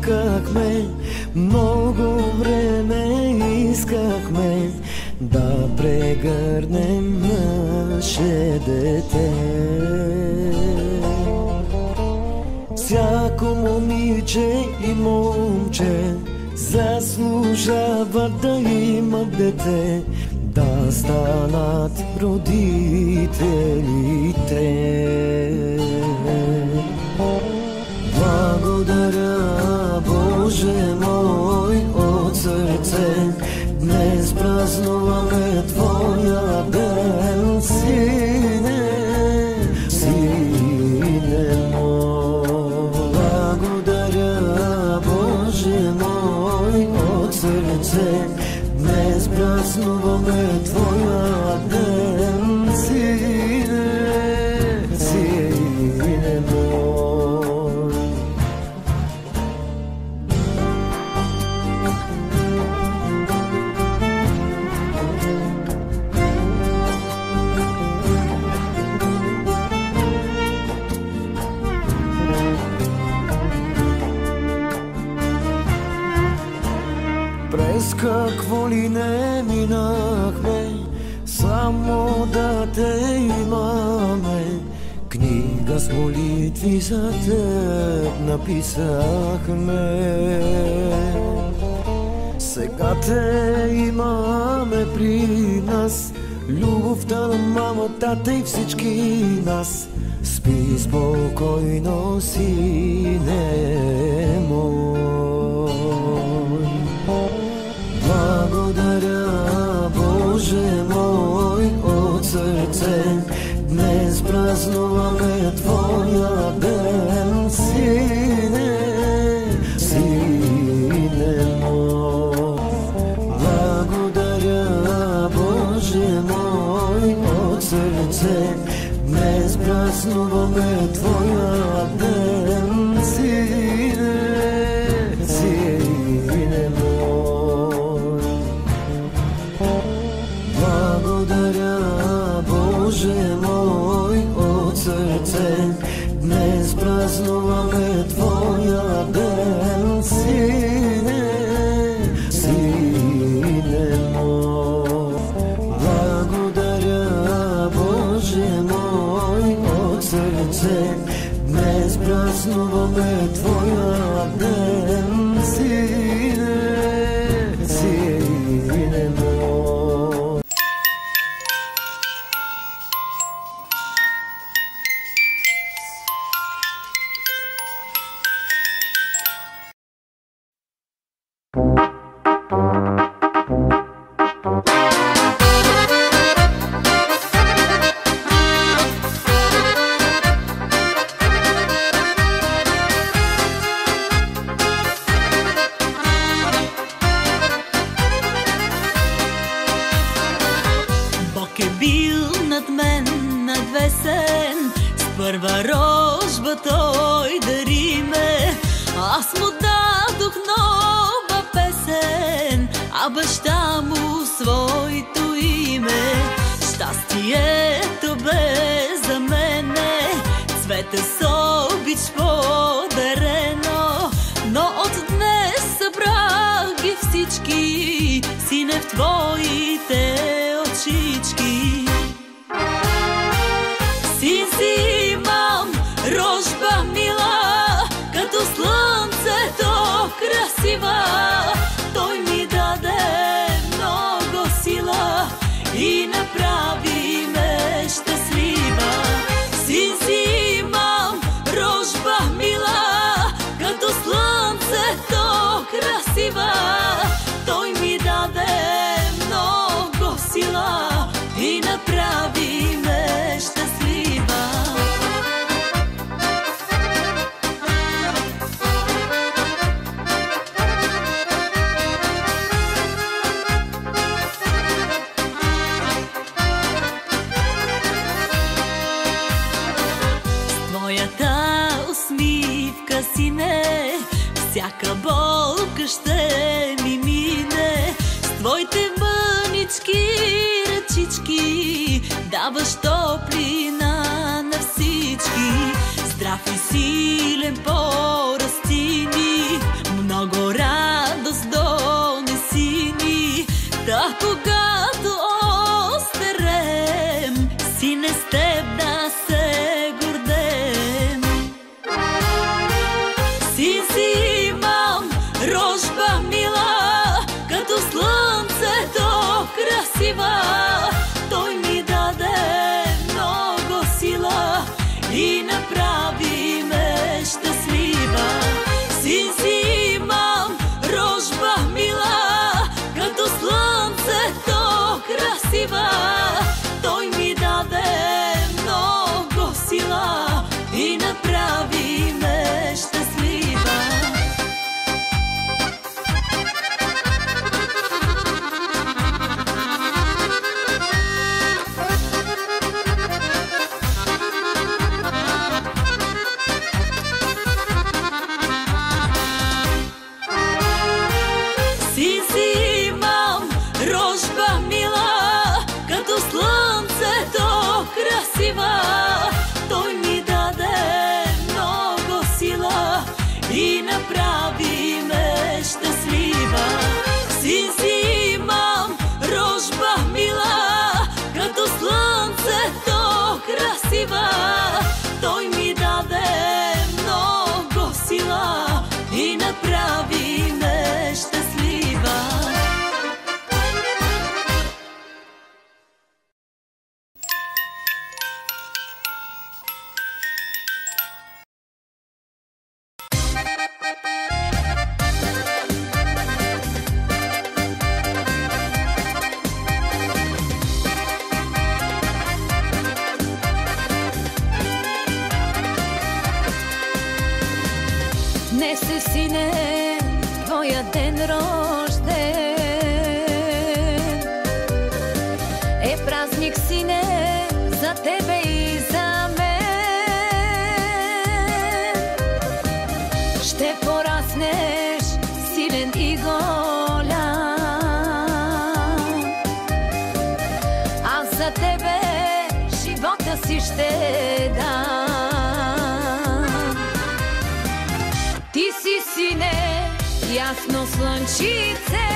чакахме, много време искахме да прегърнем наше дете. Всяко момиче и момче заслужава да има дете, да станат родителите. Благодаря, Боже мой, от сърце, днес празнуваме Твоя ден, Сине, Сине мой. Благодаря, Боже мой, от сърце, днес празнуваме Твоя ден, Сине, Сине мой. През какво ли не минахме, само да те имаме. Книга с молитви за теб написахме. Сега те имаме при нас, любовта на мама, тата и всички нас. Спи спокойно, сине мой. Благодаря, Боже мой, от сърце, днес празнуваме Твоя ден, Сине, Сине мой. Благодаря, Боже мой, от сърце, днес празнуваме Твоя ден, Сине, Сине мой. Благодаря, Боже мой, от сърце, днес празнуваме Твоя ден, Сине, Сине мой. Благодаря, Боже мой, от сърце, днес празнуваме Твоя ден, Сине, Сине мой. Първа рожба той дари ме, аз му дадох нова песен, а баща му своето име. Щастието бе за мене, цвете с обич подарено, но от днес събрах ги всички, сине, в твоите очички. Син си имам, рожба мила, като слънцето красива. Той ми даде много сила и направи ме щастлива. Син си имам, рожба мила, като слънцето красива. Той ми даде много сила и направи ме щастлива. С твоята усмивка, сине, всяка болка ще ми мине. С твоите мънички ръчички даваш топлина на всички. Здрав и силен порасти ни, рожба мила, като слънцето красива. Той ми даде много сила и направи ме щастлива. Син си имам, рожба мила, като слънцето красива. Той ми даде много сила и направи ме щастлива. Син си имам, рожба мила, като слънцето красива. Той ми даде много сила и направи ме щастлива. Син си имам, рожба мила, като слънцето красива. Той ми даде много сила и направи ме щастлива. Днес е, сине, твоя ден рожден. Е празник, сине, за тебе и за мен. Ще пораснеш силен и голям. Аз за тебе живота си ще дам. Ти си, сине, ясно слънчице,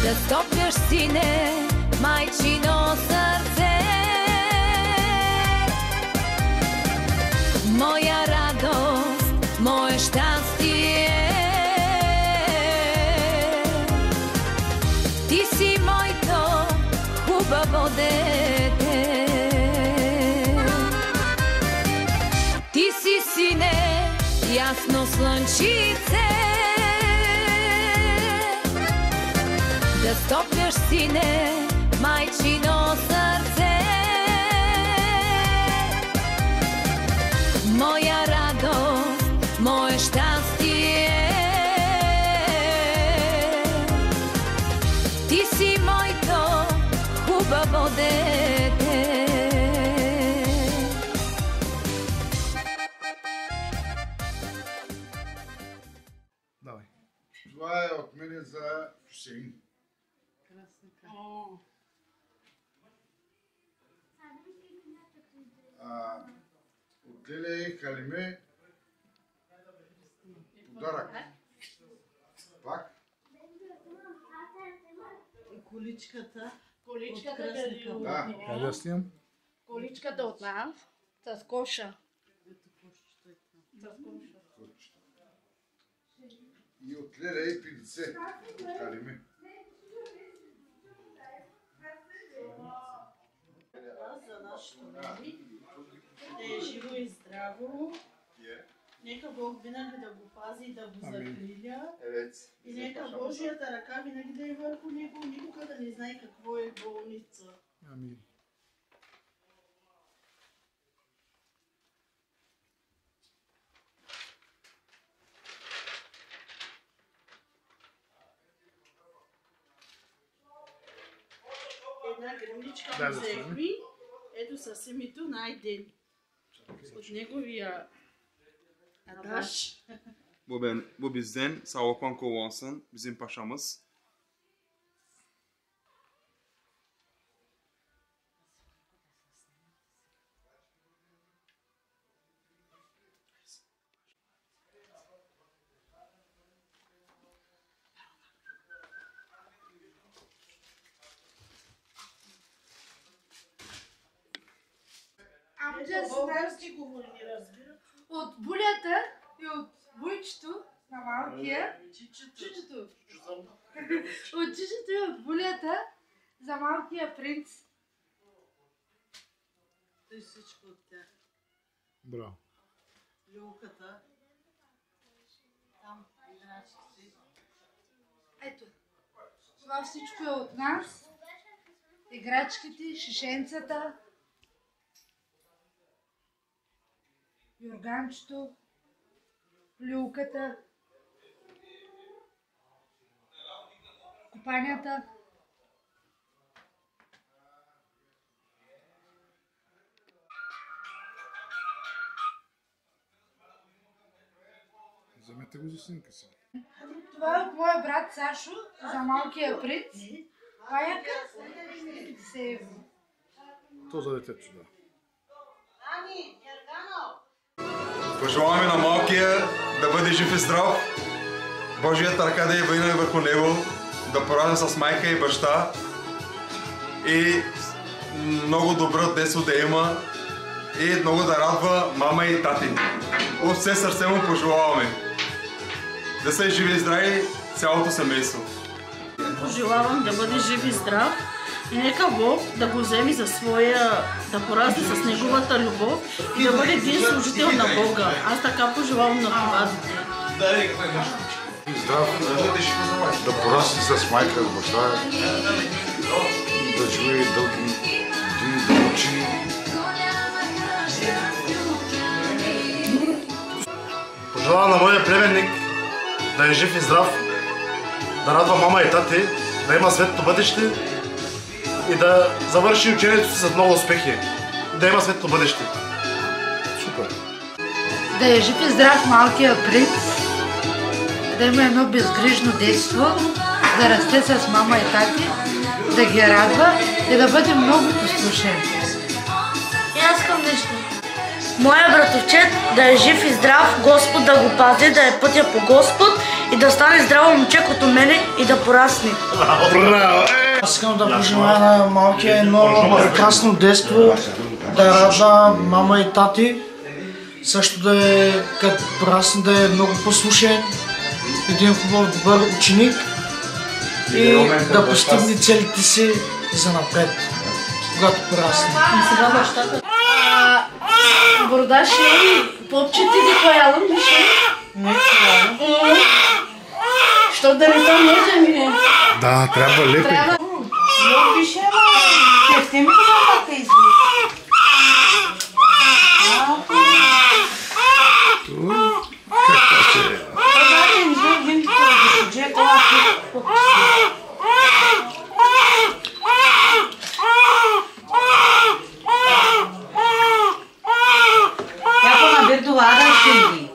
да стопляш, сине, майчино сърце. Моя радост, мое щастие, ти си моето хубаво дете. Ти си, сине, ясно слънчице, да стопляш, сине, майчино сърце. Моя радост, мое щастие, ти си моето хубаво дете. Това е от мене за Хюсейн. От Леля и Халиме подарък. Пак? Количката. Количката Да, къде да снимам? Количката от нас с коша. И от Леля и Пилице. От Халиме. За нашето баби. Да е живо и здраво. Нека Бог винаги да го пази и да го закриля. И нека Божията ръка винаги да е върху него, никога да не знае какво е болница. Амин. Една гремличка му взехме. Ето с името най-ден. От неговия адаш. Bu bizden sağlıktan kovansın, bizim paşamız. Български говори, не разбира. От булята и от Войчето на малкия. Чичето. От чичето и от булята за малкия принц. Той всичко от тях. Браво. Люлката. Там играчките. Ето. Това всичко е от нас. Играчките, шишенцата. Юрганчето. Люлката. Купанята. Вземете го за снимка си. Това е от моя брат Сашо за малкия принц. Паяка 50 евро. То за детето, да. Ани, Гергано! Пожелаваме на малкия да бъде жив и здрав, Божията ръка да е винаги върху него, да порадва с майка и баща и много добро детство да има и много да радва мама и тати. От все сърце му пожелаваме да са живи и здрави цялото семейство. Пожелавам да бъде жив и здрав и нека Бог да го вземе за своя, да порасне с неговата любов и да бъде един служител на Бога. Аз така пожелавам на това дете. Здрав, да порасне с майка, с баща, да живее дълги години, да учи. Пожелавам на моя племенник да е жив и здрав, да радва мама и тати, да има светло бъдеще и да завърши учението си с много успехи. И да има светло бъдеще. Супер. Да е жив и здрав малкия принц. Да има едно безгрижно детство. Да расте с мама и тати. Да ги радва и да бъде много послушен. И аз искам нещо. Моя братовчет да е жив и здрав, Господ да го пази, да е пътя по Господ и да стане здраво момче като мене и да порасне. Аз искам да пожелая на малкия едно прекрасно детство, да радва мама и тати, също да е, като порасне, да е много послушен, един хубав добър ученик и да постигне целите си за напред, когато порасне. Сега бащата. Бордаше и попчете ли пояло мише? Не това. Що да не то може ми? Да, трябва леко. Много пише, ама те ми казват да изби. Какво ще е? Това не изби, вим това да се това Яко набир довара ще ги.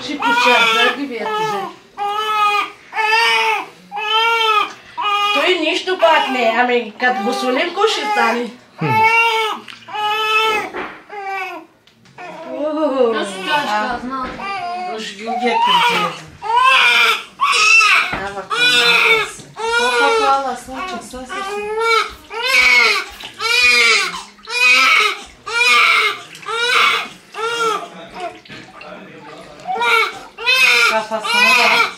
Ще почерпя ги вие тъже. Той нищо пак не, ами като го солим, ко ще стане? Жгюгия кърджета. Ава къмата. Колко клала случа също. Кафа сама.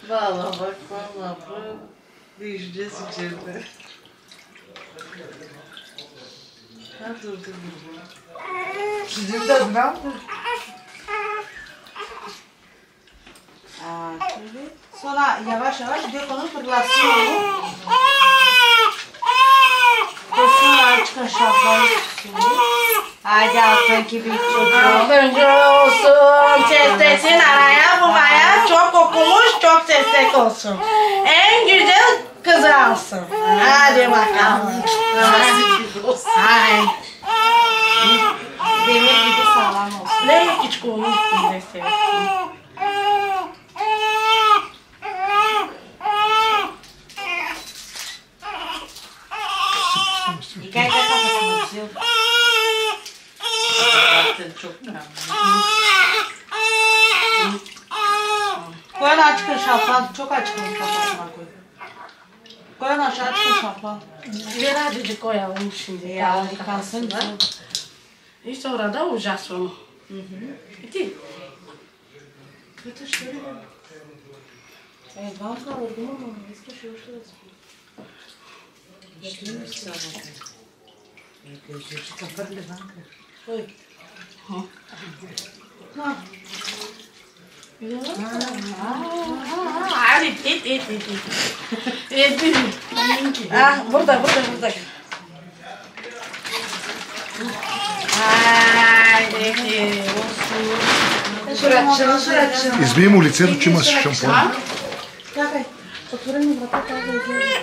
Valla bak valla bu diyeceğiz içeride. Ha dur. Sizin de znam. Şöyle. Sonra yavaş yavaş dök onu fırlatsın. Koşun açık şapkayı tutsun. Haydi altın gibi çocuğum. Önce olsun. Sestesin araya bulmaya çok okumuş, çok sesek olsun. En güzel kızı alsın. Hadi bakalım. Hay. Demir gibi sağlam olsun. Ne hiç konu üstünde sevsin. İkay kafasını tutuyor. Коя начка шапа? Чокачка шапа някой. Коя нашачка шапа? Вие радите коя уши. Я казвам, да. И що рада ужасно. И ти? Къде ще ли? Важна от дома, но не искаш още да спи. Ще ли си само? Ще къпърли ванка. Ой. На. Ари, eti. Burada. Измий му лицето, че имаш шампуан. Чакай, отвори ми вратата да излезе.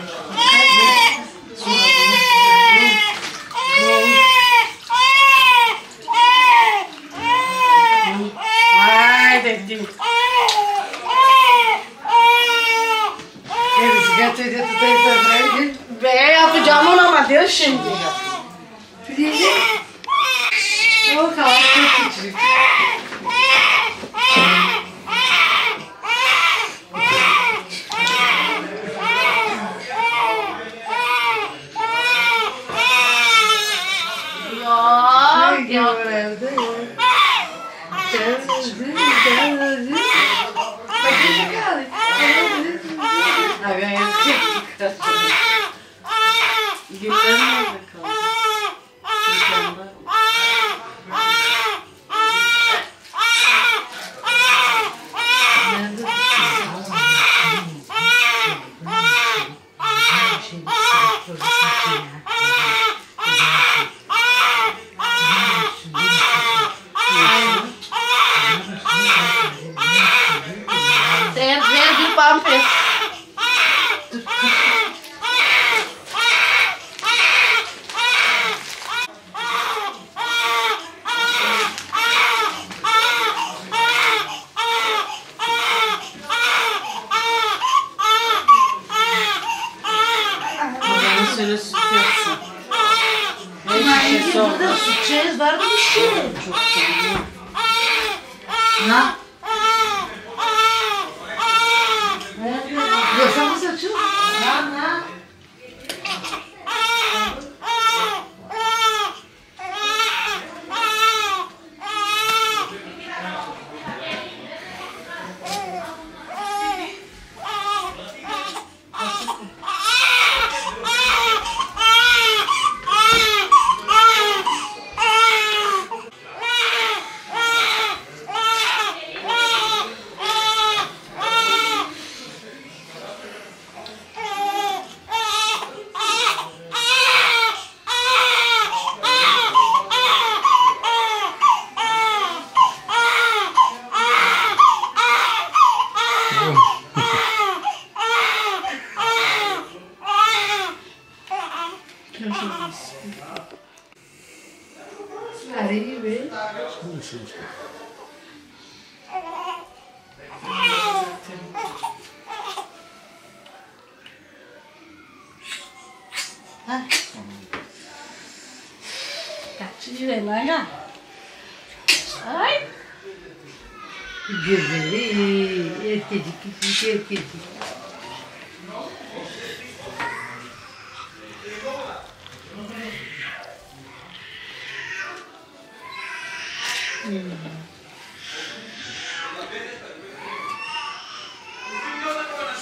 Айде, ти. Сега че дето тъй се прави. Бе, а пиджама на Мадир ще ми. Приди. О, халат кучи.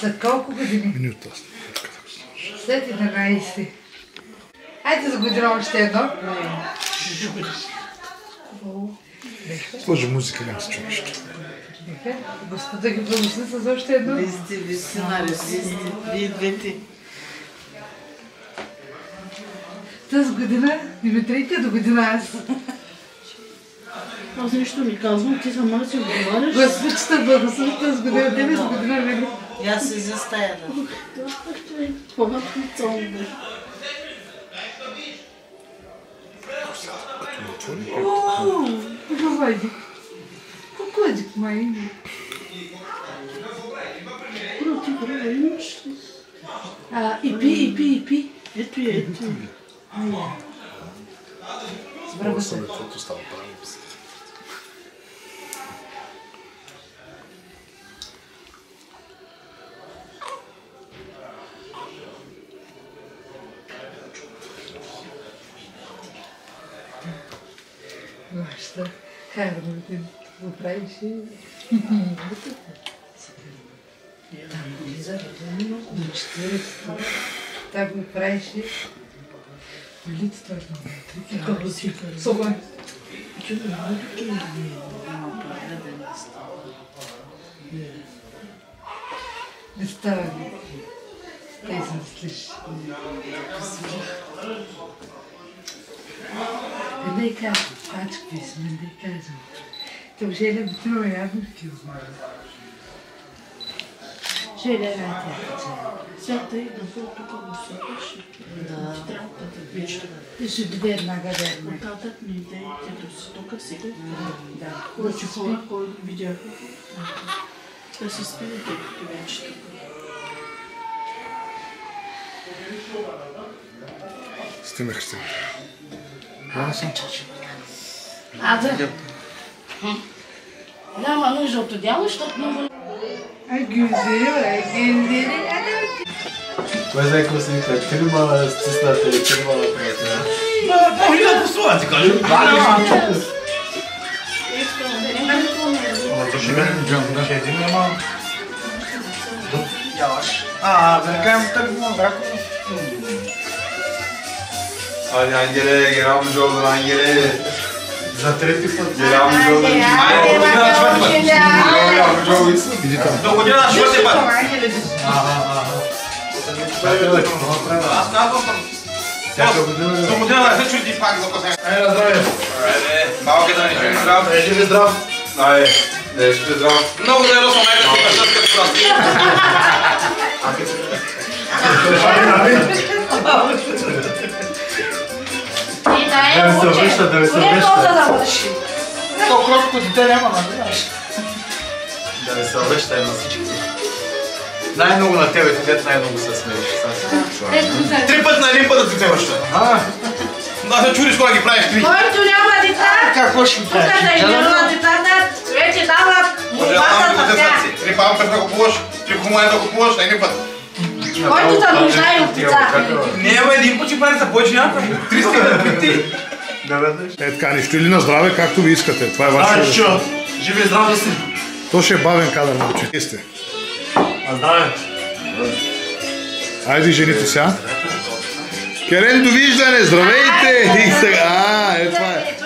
За колко години? Минута. След 11. Хайде за година още едно. Сложи музика, няма се чуваш. Господа ги благослови с още едно. Вие двете. Тази година, Димитрийка, до година аз. Аз нищо не казвам, ти сама си отговаряш. Господчета благослови тази година, тебе с година вели. И аз се застая да. Когато цълно. Ооо, пожелайди. Кукладик май. И пи. Сбрава се. Каквото става правим. баща. Как да го правиш? Там влиза на 40. Так го правиш. Улицата на вътре. Согон. Не става ли? Тъй замислиш. Не казвам, пачки сме, не казвам. То желя би това ябълки обмага. Желя рати. Сега тъй да бъде тук го слагаш. Да. Трябва да виж. Ти ще дойде веднага верно. Нататък ми идеите да си тук сега. Да. Повече хора, които видяха. Да си спи докато вече тук. Стинах ще. Аде. Няма нужда от одяло, защото много... Ай, гюзери, гюзери. Кой знае какво се вика? Фирма стисната или фирма на приятеля? По-хиляда послова ти кажа. Ще един няма... Ялаш. Да кажем тък брако. Hadi Angele, Geram Jordan Angele. За трети път. Geram Jordan. Geram Jordan. Иди там. До година на швърти път. Аз казвам съм. До година да се чуди пак за късен. Айде на здраве. Малко да не живи здрав. Живи здрав. Айде, живи здрав. Много да е росъл майка си къща като прости. Да ми се връща, да ми се връща. То кроткото дете няма, нали? Да ми се връща на всички. Най-много на тебе, дете най-много се смееш. 3 пъти на един път да ти вземаш. Да се чудиш кога ги правиш три. Който няма деца, Какво ще ми правиш? тук да игрува децата, вече дава молбата за тях. 3 памперс да купуваш, 3 хумани да купуваш на един път. Който се нуждае от деца. Не, бе, един път ще прави за повече няма. 300 пъти. Е така, нищо или на здраве, както ви искате. Това е ваше решение. Живи и здрави си. То ще е бавен кадър, момче. Сте. Здраве. Айде, жените сега. Керен, довиждане, здравейте! И сега, това е.